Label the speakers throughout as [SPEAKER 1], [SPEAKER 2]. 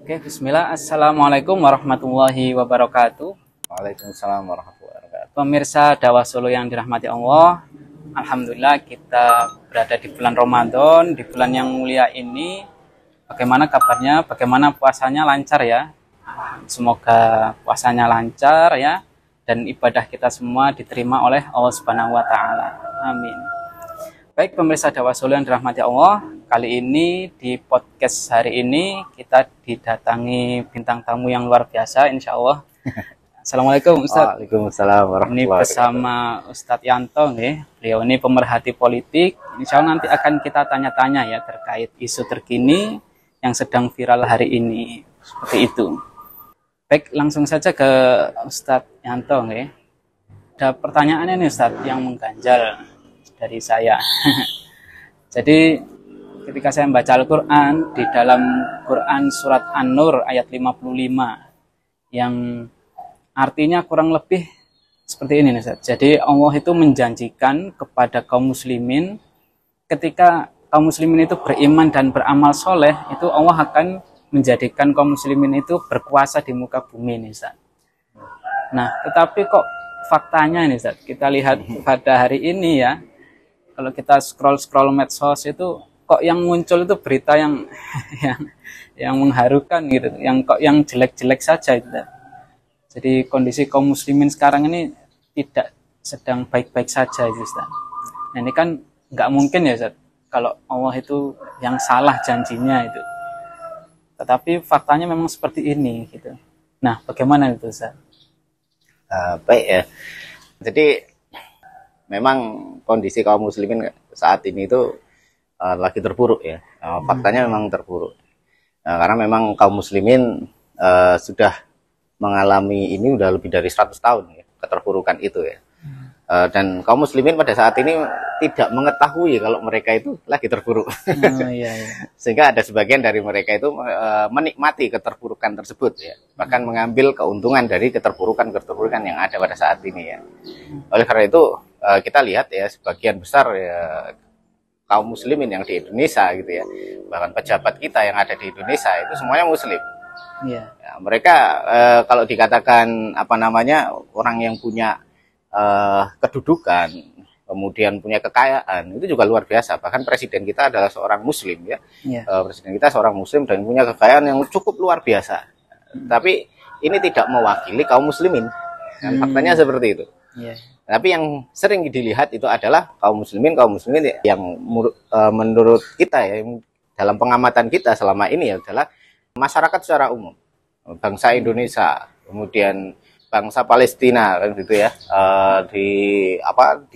[SPEAKER 1] Oke, bismillah. Assalamualaikum warahmatullahi wabarakatuh.
[SPEAKER 2] Waalaikumsalam warahmatullahi wabarakatuh.
[SPEAKER 1] Pemirsa Dakwah Solo yang dirahmati Allah, alhamdulillah kita berada di bulan Ramadan, di bulan yang mulia ini. Bagaimana kabarnya? Bagaimana puasanya, lancar ya? Semoga puasanya lancar ya, dan ibadah kita semua diterima oleh Allah Subhanahu wa taala. Amin. Baik pemirsa Dakwah Solo yang dirahmati Allah, kali ini di podcast hari ini kita didatangi bintang tamu yang luar biasa, insya Allah. Assalamualaikum Ustadz.
[SPEAKER 2] Waalaikumsalam
[SPEAKER 1] Ini
[SPEAKER 2] warahmatullahi wabarakatuh.
[SPEAKER 1] bersama Ustadz Yanto, beliau ini pemerhati politik. Insya Allah nanti akan kita tanya-tanya ya terkait isu terkini yang sedang viral hari ini, seperti itu. Baik, langsung saja ke Ustadz Yanto. Ada pertanyaan ini Ustadz yang mengganjal dari saya. Jadi ketika saya membaca Al-Quran, di dalam Quran surat An-Nur ayat 55 yang artinya kurang lebih seperti ini Ustaz. Jadi Allah itu menjanjikan kepada kaum muslimin, ketika kaum muslimin itu beriman dan beramal soleh, itu Allah akan menjadikan kaum muslimin itu berkuasa di muka bumi ini Ustaz. Nah, tetapi kok faktanya ini Ustaz, kita lihat pada hari ini ya, kalau kita scroll medsos itu kok yang muncul itu berita yang yang mengharukan gitu, yang jelek-jelek saja itu. Jadi kondisi kaum muslimin sekarang ini tidak sedang baik-baik saja itu Ustaz. Nah, ini kan nggak mungkin ya Ustaz, kalau Allah itu yang salah janjinya itu. Tetapi faktanya memang seperti ini gitu. Nah, bagaimana itu Ustaz?
[SPEAKER 2] Baik ya. Jadi memang kondisi kaum muslimin saat ini itu lagi terpuruk ya. Faktanya memang terpuruk. Karena memang kaum muslimin sudah mengalami ini udah lebih dari 100 tahun ya, keterpurukan itu ya. Dan kaum muslimin pada saat ini tidak mengetahui kalau mereka itu lagi terpuruk.
[SPEAKER 1] Iya.
[SPEAKER 2] Sehingga ada sebagian dari mereka itu menikmati keterpurukan tersebut ya. Bahkan mengambil keuntungan dari keterpurukan yang ada pada saat ini ya. Oleh karena itu kita lihat ya, sebagian besar ya kaum muslimin yang di Indonesia gitu ya, bahkan pejabat kita yang ada di Indonesia itu semuanya muslim.
[SPEAKER 1] Iya.
[SPEAKER 2] Ya, mereka kalau dikatakan orang yang punya kedudukan, kemudian punya kekayaan, itu juga luar biasa. Bahkan presiden kita adalah seorang muslim ya.
[SPEAKER 1] Iya.
[SPEAKER 2] Presiden kita seorang muslim dan punya kekayaan yang cukup luar biasa. Tapi ini tidak mewakili kaum muslimin. Dan faktanya seperti itu.
[SPEAKER 1] Iya.
[SPEAKER 2] Tapi yang sering dilihat itu adalah kaum muslimin yang menurut kita ya, dalam pengamatan kita selama ini adalah masyarakat secara umum, bangsa Indonesia, kemudian bangsa Palestina kan gitu ya, di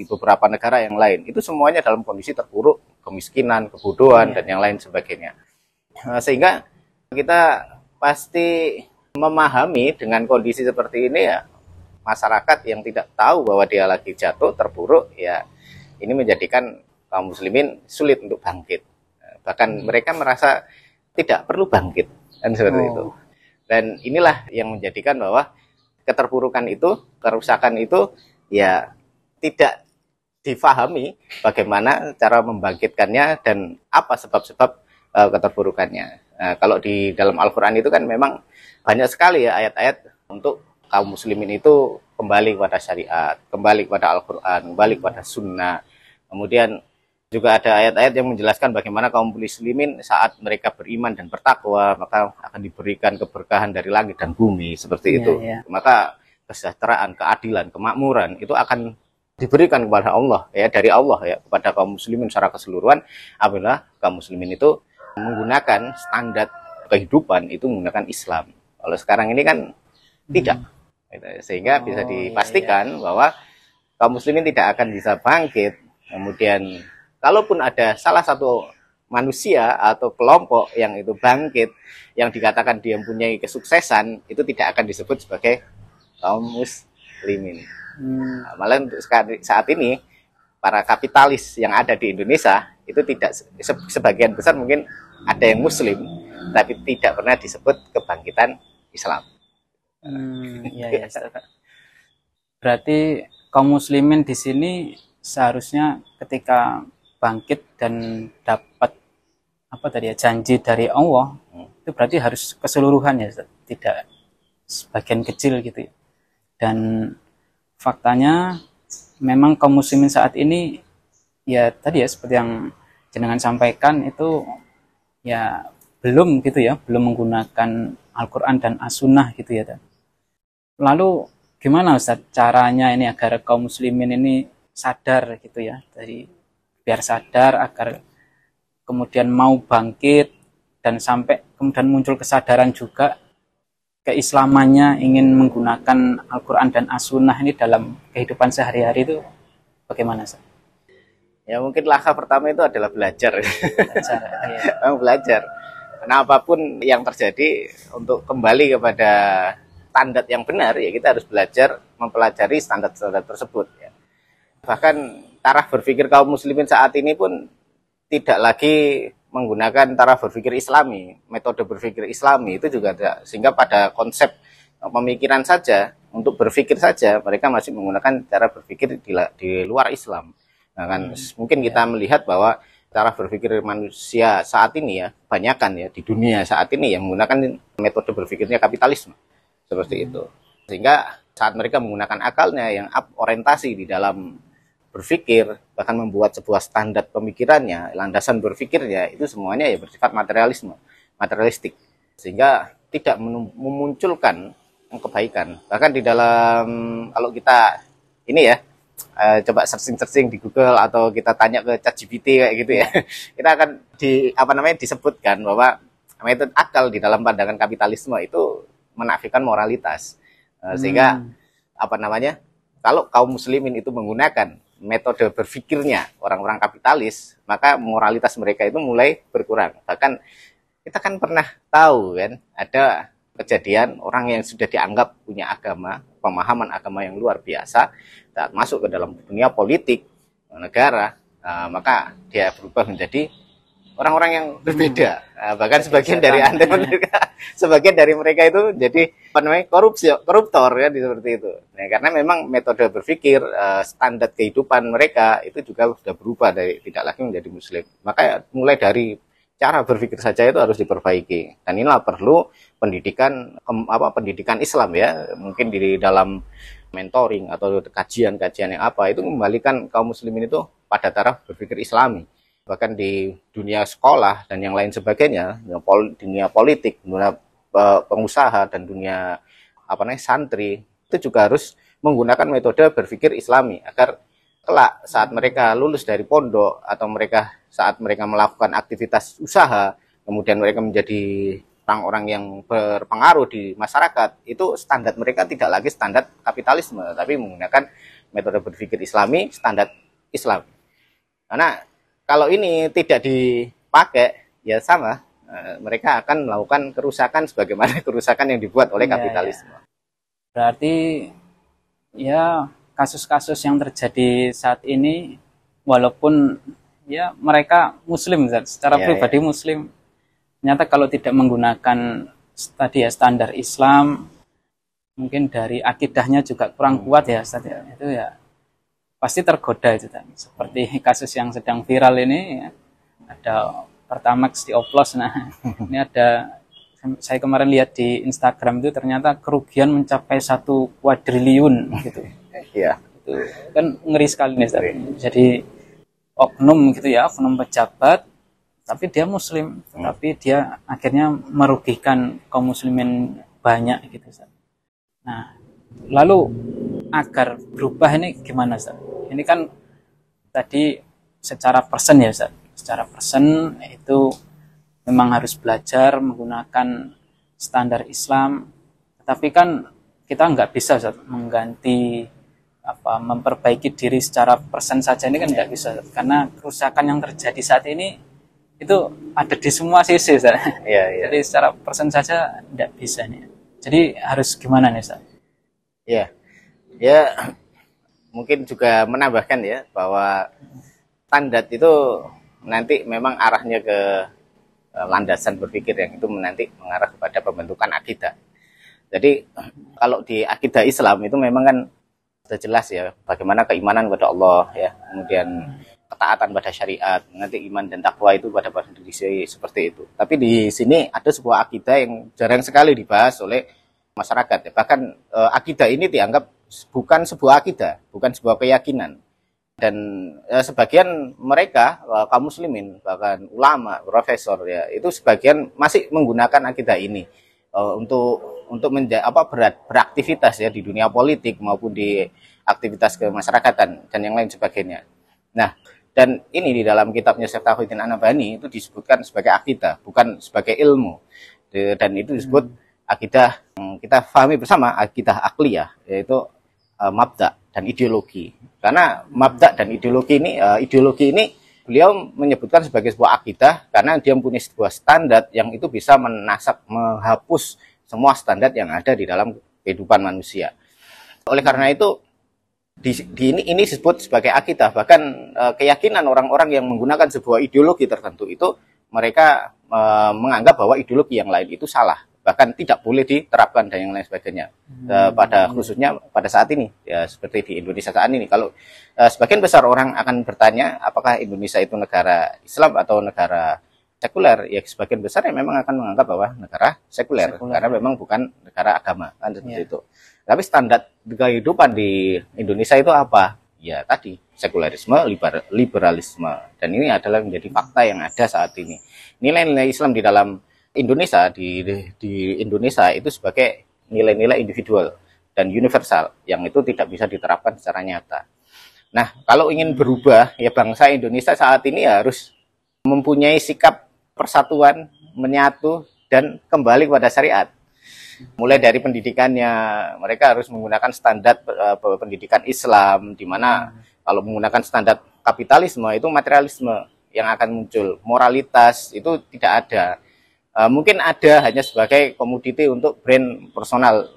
[SPEAKER 2] beberapa negara yang lain itu semuanya dalam kondisi terpuruk, kemiskinan, kebodohan dan yang lain sebagainya. Sehingga kita pasti memahami dengan kondisi seperti ini ya, masyarakat yang tidak tahu bahwa dia lagi jatuh terpuruk ya, ini menjadikan kaum muslimin sulit untuk bangkit. Bahkan mereka merasa tidak perlu bangkit kan seperti itu. Dan inilah yang menjadikan bahwa keterpurukan itu, kerusakan itu ya tidak difahami bagaimana cara membangkitkannya dan apa sebab-sebab keterpurukannya. Nah, kalau di dalam Al-Quran itu kan memang banyak sekali ya ayat-ayat untuk kaum muslimin itu kembali kepada syariat, kembali kepada Al-Quran, kembali kepada sunnah. Kemudian juga ada ayat-ayat yang menjelaskan bagaimana kaum muslimin saat mereka beriman dan bertakwa, maka akan diberikan keberkahan dari langit dan bumi, seperti itu. Maka kesejahteraan, keadilan, kemakmuran itu akan diberikan kepada Allah, ya, dari Allah ya, kepada kaum muslimin secara keseluruhan, apabila kaum muslimin itu menggunakan standar kehidupan itu menggunakan Islam. Kalau sekarang ini kan tidak. Sehingga bisa dipastikan bahwa kaum muslimin tidak akan bisa bangkit. Kemudian kalaupun ada salah satu manusia atau kelompok yang itu bangkit, yang dikatakan dia mempunyai kesuksesan, itu tidak akan disebut sebagai kaum muslimin. Malah untuk saat ini para kapitalis yang ada di Indonesia itu tidak, sebagian besar mungkin ada yang muslim, tapi tidak pernah disebut kebangkitan Islam.
[SPEAKER 1] Iya. Berarti kaum muslimin di sini seharusnya ketika bangkit dan dapat apa tadi ya, janji dari Allah, itu berarti harus keseluruhan ya Ustaz, tidak sebagian kecil gitu ya. Dan faktanya memang kaum muslimin saat ini ya tadi ya seperti yang jenengan sampaikan itu ya belum gitu ya, belum menggunakan Al-Quran dan As-Sunnah gitu ya. Lalu gimana Ustaz caranya ini agar kaum muslimin ini sadar gitu ya, dari biar sadar agar kemudian mau bangkit dan sampai kemudian muncul kesadaran juga keislamannya ingin menggunakan Al-Quran dan As-Sunnah ini dalam kehidupan sehari-hari itu bagaimana Ustaz?
[SPEAKER 2] Ya mungkin langkah pertama itu adalah belajar.
[SPEAKER 1] Belajar, ya.
[SPEAKER 2] Belajar. Karena apapun yang terjadi, untuk kembali kepada standar yang benar, ya kita harus belajar mempelajari standar-standar tersebut. Ya. Bahkan cara berpikir kaum muslimin saat ini pun tidak lagi menggunakan cara berpikir Islami, metode berpikir Islami itu juga ada. Sehingga pada konsep pemikiran saja, untuk berpikir saja, mereka masih menggunakan cara berpikir di luar Islam. Nah, kan mungkin kita melihat bahwa cara berpikir manusia saat ini ya, kebanyakan ya di dunia saat ini yang menggunakan metode berpikirnya kapitalisme. Seperti itu. Sehingga saat mereka menggunakan akalnya yang orientasi di dalam berpikir, bahkan membuat sebuah standar pemikirannya, landasan berpikirnya, itu semuanya ya bersifat materialistik. Sehingga tidak memunculkan kebaikan. Bahkan di dalam, kalau kita ini ya, coba searching di Google atau kita tanya ke ChatGPT kayak gitu ya, kita akan disebutkan bahwa metode akal di dalam pandangan kapitalisme itu menafikan moralitas. Sehingga kalau kaum muslimin itu menggunakan metode berpikirnya orang-orang kapitalis, maka moralitas mereka itu mulai berkurang. Bahkan kita kan pernah tahu kan, ada kejadian orang yang sudah dianggap punya agama, pemahaman agama yang luar biasa, saat masuk ke dalam dunia politik negara, maka dia berubah menjadi orang-orang yang berbeda. Bahkan sebagian dari mereka itu jadi koruptor kan, seperti itu. Nah, karena memang metode berpikir, standar kehidupan mereka itu juga sudah berubah dari tidak lagi menjadi muslim. Maka mulai dari cara berpikir saja itu harus diperbaiki. Dan inilah perlu pendidikan Islam ya, mungkin di dalam mentoring atau kajian-kajian yang itu kembalikan kaum muslimin itu pada cara berpikir Islami. Bahkan di dunia sekolah dan yang lain sebagainya, dunia politik, dunia pengusaha dan dunia santri, itu juga harus menggunakan metode berpikir Islami agar kelak saat mereka lulus dari pondok atau saat mereka melakukan aktivitas usaha, kemudian mereka menjadi orang-orang yang berpengaruh di masyarakat, itu standar mereka tidak lagi standar kapitalisme, tapi menggunakan metode berpikir Islami, standar Islam. Karena kalau ini tidak dipakai, ya sama, mereka akan melakukan kerusakan sebagaimana kerusakan yang dibuat oleh kapitalisme.
[SPEAKER 1] Berarti ya kasus-kasus yang terjadi saat ini, walaupun ya mereka muslim, secara pribadi muslim, ternyata kalau tidak menggunakan tadi ya standar Islam, mungkin dari akidahnya juga kurang kuat ya Ustaz ya. Itu ya pasti tergoda itu kan. Seperti kasus yang sedang viral ini ya, ada Pertamax dioplos. Nah, ini ada, saya kemarin lihat di Instagram itu ternyata kerugian mencapai 1 kuadriliun gitu.
[SPEAKER 2] Iya.
[SPEAKER 1] Itu kan ngeri sekali nih Ustaz. Jadi oknum gitu ya, oknum pejabat, tapi dia muslim, tapi dia akhirnya merugikan kaum muslimin banyak gitu Ustaz. Nah, lalu agar berubah ini gimana Ustaz? Ini kan tadi secara persen ya Ustaz. Secara persen itu memang harus belajar menggunakan standar Islam, tetapi kan kita nggak bisa Ustaz, mengganti memperbaiki diri secara persen saja, ini kan nggak bisa Ustaz. Karena kerusakan yang terjadi saat ini itu ada di semua sisi Ustaz.
[SPEAKER 2] Iya.
[SPEAKER 1] Jadi secara persen saja tidak bisa nih. Jadi harus gimana nih Ustaz?
[SPEAKER 2] Iya. Ya mungkin juga menambahkan ya bahwa standar itu nanti memang arahnya ke landasan berpikir yang itu nanti mengarah kepada pembentukan akidah. Jadi kalau di akidah Islam itu memang kan sudah jelas ya bagaimana keimanan kepada Allah ya, kemudian ketaatan pada syariat, nanti iman dan takwa itu pada diri seperti itu. Tapi di sini ada sebuah akidah yang jarang sekali dibahas oleh masyarakat. Bahkan akidah ini dianggap bukan sebuah akidah, bukan sebuah keyakinan. Dan sebagian mereka kaum muslimin, bahkan ulama, profesor ya, itu sebagian masih menggunakan akidah ini untuk beraktivitas ya di dunia politik maupun di aktivitas kemasyarakatan dan yang lain sebagainya. Nah, dan ini di dalam kitabnya Syekh Tauhidin An-Nabhani itu disebutkan sebagai akidah, bukan sebagai ilmu. Dan itu disebut akidah yang kita pahami bersama, akidah akliyah, yaitu mabda dan ideologi. Karena mabda dan ideologi ini beliau menyebutkan sebagai sebuah akidah karena dia mempunyai sebuah standar yang itu bisa menghapus semua standar yang ada di dalam kehidupan manusia. Oleh karena itu ini disebut sebagai akidah. Bahkan keyakinan orang-orang yang menggunakan sebuah ideologi tertentu itu mereka menganggap bahwa ideologi yang lain itu salah, bahkan tidak boleh diterapkan dan yang lain sebagainya. Khususnya pada saat ini ya, seperti di Indonesia saat ini, kalau sebagian besar orang akan bertanya apakah Indonesia itu negara Islam atau negara sekuler, ya sebagian besar yang memang akan menganggap bahwa negara sekuler. Karena memang bukan negara agama kan seperti itu. Tapi standar kehidupan di Indonesia itu apa? Ya tadi, sekularisme, liberalisme. Dan ini adalah menjadi fakta yang ada saat ini. Nilai-nilai Islam di dalam Indonesia, di Indonesia itu sebagai nilai-nilai individual dan universal yang itu tidak bisa diterapkan secara nyata. Nah, kalau ingin berubah, ya bangsa Indonesia saat ini harus mempunyai sikap persatuan, menyatu, dan kembali kepada syariat. Mulai dari pendidikannya, mereka harus menggunakan standar pendidikan Islam, di mana kalau menggunakan standar kapitalisme itu materialisme yang akan muncul, moralitas itu tidak ada. Mungkin ada hanya sebagai komoditi untuk brand personal,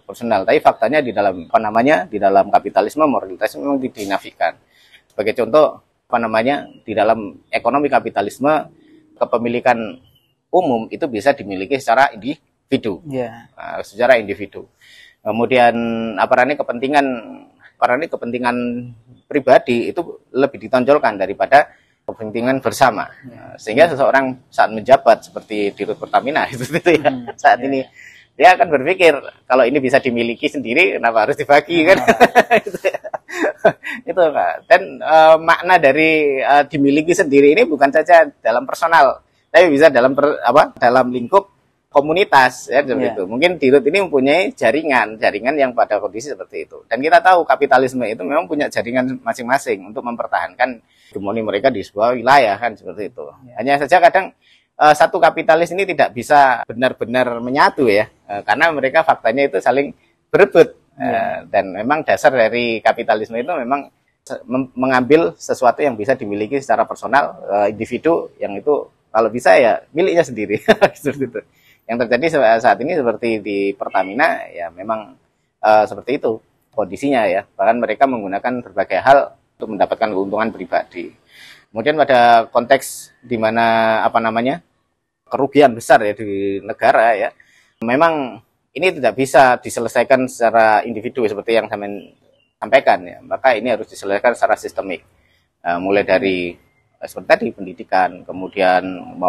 [SPEAKER 2] tapi faktanya di dalam di dalam kapitalisme moralitas memang dinafikan. Sebagai contoh di dalam ekonomi kapitalisme kepemilikan umum itu bisa dimiliki secara individu, secara individu. Kemudian kepentingan pribadi itu lebih ditonjolkan daripada kepentingan bersama. Sehingga seseorang saat menjabat seperti Dirut Pertamina itu ya, saat ini dia akan berpikir kalau ini bisa dimiliki sendiri kenapa harus dibagi kan. Itu dan makna dari dimiliki sendiri ini bukan saja dalam personal, tapi bisa dalam lingkup komunitas ya seperti itu. Mungkin Dirut ini mempunyai jaringan yang pada kondisi seperti itu. Dan kita tahu kapitalisme itu memang punya jaringan masing-masing untuk mempertahankan hegemoni mereka di sebuah wilayah kan seperti itu. Hanya saja kadang satu kapitalis ini tidak bisa benar-benar menyatu ya, karena mereka faktanya itu saling berebut. Dan memang dasar dari kapitalisme itu memang mengambil sesuatu yang bisa dimiliki secara personal, individu yang itu kalau bisa ya miliknya sendiri. Seperti itu. Yang terjadi saat ini seperti di Pertamina ya memang seperti itu kondisinya ya. Bahkan mereka menggunakan berbagai hal untuk mendapatkan keuntungan pribadi. Kemudian pada konteks di mana kerugian besar ya di negara ya, memang ini tidak bisa diselesaikan secara individu seperti yang saya sampaikan ya. Maka ini harus diselesaikan secara sistemik. Mulai dari seperti tadi pendidikan, kemudian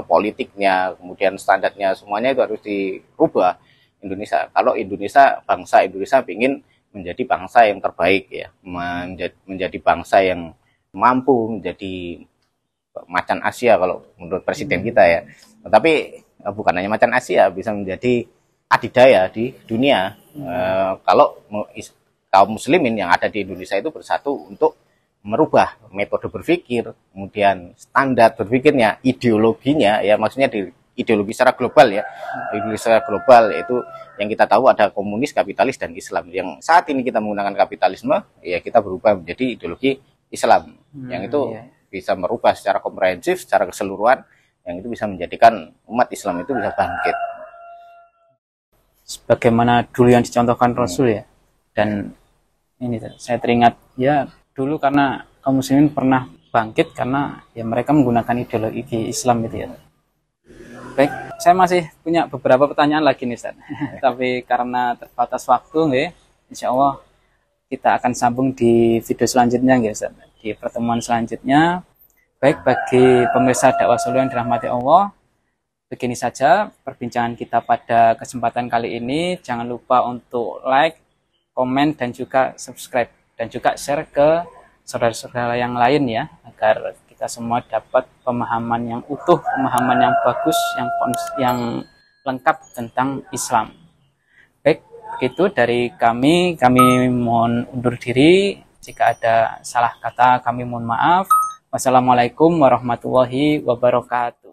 [SPEAKER 2] politiknya, kemudian standarnya, semuanya itu harus dirubah Indonesia. Kalau bangsa Indonesia ingin menjadi bangsa yang terbaik ya, menjadi bangsa yang mampu menjadi macan Asia kalau menurut presiden kita ya. Tetapi bukan hanya macan Asia, bisa menjadi adidaya di dunia. Kalau kaum muslimin yang ada di Indonesia itu bersatu untuk merubah metode berpikir, kemudian standar berpikirnya, ideologinya, ya maksudnya di ideologi secara global ya, ideologi secara global yaitu yang kita tahu ada komunis, kapitalis, dan Islam. Yang saat ini kita menggunakan kapitalisme, ya kita berubah menjadi ideologi Islam, yang itu bisa merubah secara komprehensif, secara keseluruhan, yang itu bisa menjadikan umat Islam itu bisa bangkit.
[SPEAKER 1] Sebagaimana dulu yang dicontohkan Rasul ya, dan ini saya teringat ya. Dulu karena kaum muslimin pernah bangkit karena ya mereka menggunakan ideologi Islam itu ya. Baik, saya masih punya beberapa pertanyaan lagi nih Ustaz. Tapi karena terbatas waktu insya Allah kita akan sambung di video selanjutnya Ustaz. Di pertemuan selanjutnya Baik, bagi pemirsa dakwah Solo yang dirahmati Allah, begini saja perbincangan kita pada kesempatan kali ini. Jangan lupa untuk like, komen, dan juga subscribe. Dan juga share ke saudara-saudara yang lain ya, agar kita semua dapat pemahaman yang utuh, pemahaman yang bagus, yang lengkap tentang Islam. Baik, begitu dari kami mohon undur diri. Jika ada salah kata, kami mohon maaf. Wassalamualaikum warahmatullahi wabarakatuh.